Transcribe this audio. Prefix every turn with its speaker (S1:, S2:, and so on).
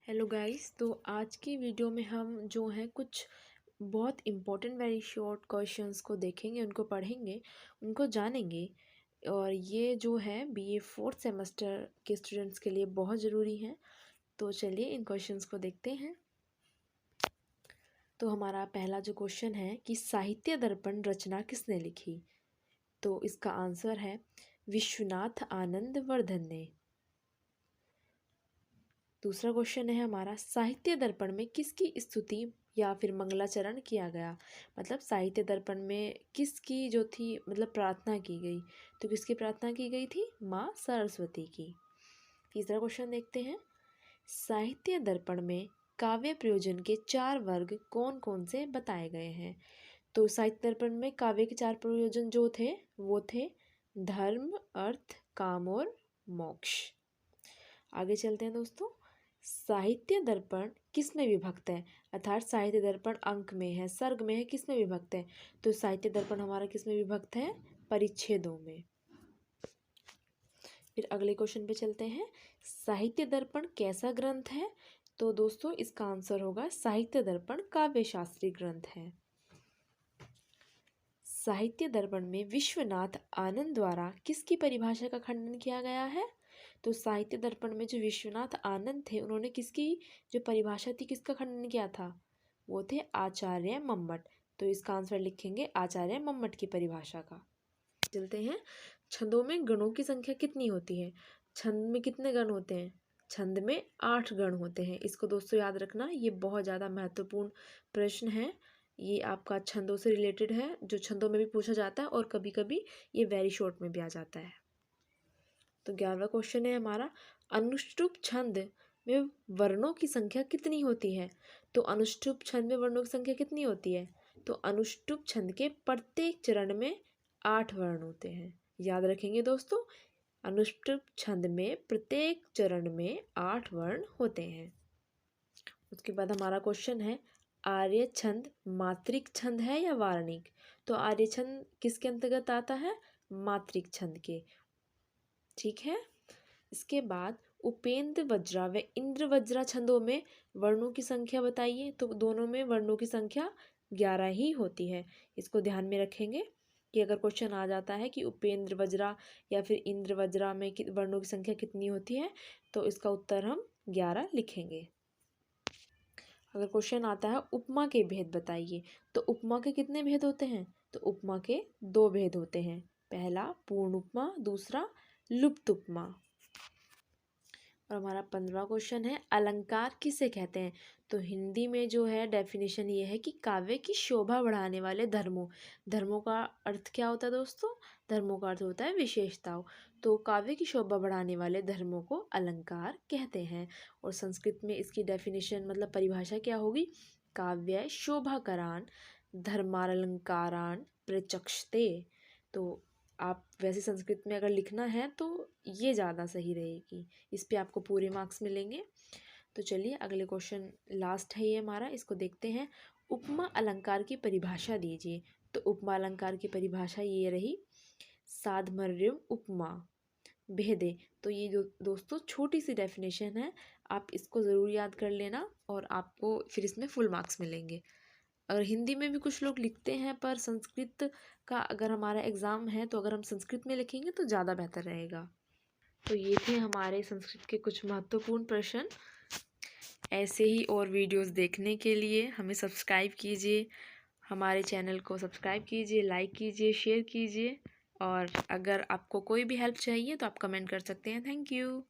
S1: Hello guys. तो आज की वीडियो में हम जो है कुछ बहुत इम्पोर्टेंट वेरी शॉर्ट क्वेश्चंस को देखेंगे, उनको पढ़ेंगे, उनको जानेंगे। और ये जो है बीए फोर्थ सेमेस्टर के स्टूडेंट्स के लिए बहुत ज़रूरी है। तो चलिए इन क्वेश्चंस को देखते हैं। तो हमारा पहला जो क्वेश्चन है कि साहित्य दर्पण रचना किसने लिखी। तो इसका आंसर है विश्वनाथ आनंद वर्धन ने। दूसरा क्वेश्चन है हमारा, साहित्य दर्पण में किसकी स्तुति या फिर मंगलाचरण किया गया। मतलब साहित्य दर्पण में किसकी जो थी मतलब प्रार्थना की गई। तो किसकी प्रार्थना की गई थी, माँ सरस्वती की। तीसरा क्वेश्चन देखते हैं, साहित्य दर्पण में काव्य प्रयोजन के 4 वर्ग कौन कौन से बताए गए हैं। तो साहित्य दर्पण में काव्य के 4 प्रयोजन जो थे वो थे धर्म, अर्थ, काम और मोक्ष। आगे चलते हैं दोस्तों। साहित्य दर्पण किस में विभक्त है, अर्थात साहित्य दर्पण अंक में है, सर्ग में है, किस में विभक्त है। तो साहित्य दर्पण हमारा किस में विभक्त है, परिच्छेदों में। फिर अगले क्वेश्चन पे चलते हैं, साहित्य दर्पण कैसा ग्रंथ है। तो दोस्तों इसका आंसर होगा साहित्य दर्पण काव्य शास्त्री ग्रंथ है। साहित्य दर्पण में विश्वनाथ आनंद द्वारा किसकी परिभाषा का खंडन किया गया है। तो साहित्य दर्पण में जो विश्वनाथ आनंद थे उन्होंने किसकी जो परिभाषा थी किसका खंडन किया था, वो थे आचार्य मम्मट। तो इसका आंसर लिखेंगे आचार्य मम्मट की परिभाषा का। चलते हैं, छंदों में गणों की संख्या कितनी होती है। छंद में कितने गण होते हैं, छंद में 8 गण होते हैं। इसको दोस्तों याद रखना, ये बहुत ज़्यादा महत्वपूर्ण प्रश्न है। ये आपका छंदों से रिलेटेड है, जो छंदों में भी पूछा जाता है और कभी कभी ये वेरी शॉर्ट में भी आ जाता है। तो 11वां क्वेश्चन है हमारा, अनुष्टुप छंद में वर्णों की संख्या कितनी होती है। तो अनुष्टुप छंद में वर्णों की संख्या कितनी होती है। तो अनुष्टुप छंद के प्रत्येक चरण में 8 वर्ण होते हैं। याद रखेंगे दोस्तों, अनुष्टुप छंद में प्रत्येक चरण में 8 वर्ण होते हैं। उसके बाद हमारा क्वेश्चन है, आर्य छंद मात्रिक छंद है या वार्णिक। तो आर्य छंद किसके अंतर्गत आता है, मात्रिक छंद के। ठीक है। इसके बाद उपेंद्र वज्रा व इंद्र वज्रा छंदों में वर्णों की संख्या बताइए। तो दोनों में वर्णों की संख्या 11 ही होती है। इसको ध्यान में रखेंगे कि अगर क्वेश्चन आ जाता है कि उपेंद्र वज्रा या फिर इंद्र वज्रा में वर्णों की संख्या कितनी होती है, तो इसका उत्तर हम 11 लिखेंगे। अगर क्वेश्चन आता है उपमा के भेद बताइए, तो उपमा के कितने भेद होते हैं। तो उपमा के 2 भेद होते हैं, पहला पूर्ण उपमा, दूसरा लुप्त उपमा। और हमारा 15वां क्वेश्चन है, अलंकार किसे कहते हैं। तो हिंदी में जो है डेफिनेशन ये है कि काव्य की शोभा बढ़ाने वाले धर्मों। धर्मों का अर्थ क्या होता है दोस्तों, धर्मों का अर्थ होता है विशेषताओं। तो काव्य की शोभा बढ़ाने वाले धर्मों को अलंकार कहते हैं। और संस्कृत में इसकी डेफिनेशन मतलब परिभाषा क्या होगी, काव्य शोभाकरान धर्मालंकारान प्रचक्षते। तो आप वैसे संस्कृत में अगर लिखना है तो ये ज़्यादा सही रहेगी, इस पे आपको पूरे मार्क्स मिलेंगे। तो चलिए अगले क्वेश्चन लास्ट है ये हमारा, इसको देखते हैं। उपमा अलंकार की परिभाषा दीजिए। तो उपमा अलंकार की परिभाषा ये रही, साधमर्युम उपमा भेदे। तो ये जो दोस्तों छोटी सी डेफिनेशन है, आप इसको ज़रूर याद कर लेना और आपको फिर इसमें फुल मार्क्स मिलेंगे। और हिंदी में भी कुछ लोग लिखते हैं, पर संस्कृत का अगर हमारा एग्ज़ाम है तो अगर हम संस्कृत में लिखेंगे तो ज़्यादा बेहतर रहेगा। तो ये थे हमारे संस्कृत के कुछ महत्वपूर्ण प्रश्न। ऐसे ही और वीडियोस देखने के लिए हमें सब्सक्राइब कीजिए, हमारे चैनल को सब्सक्राइब कीजिए, लाइक कीजिए, शेयर कीजिए। और अगर आपको कोई भी हेल्प चाहिए तो आप कमेंट कर सकते हैं। Thank you.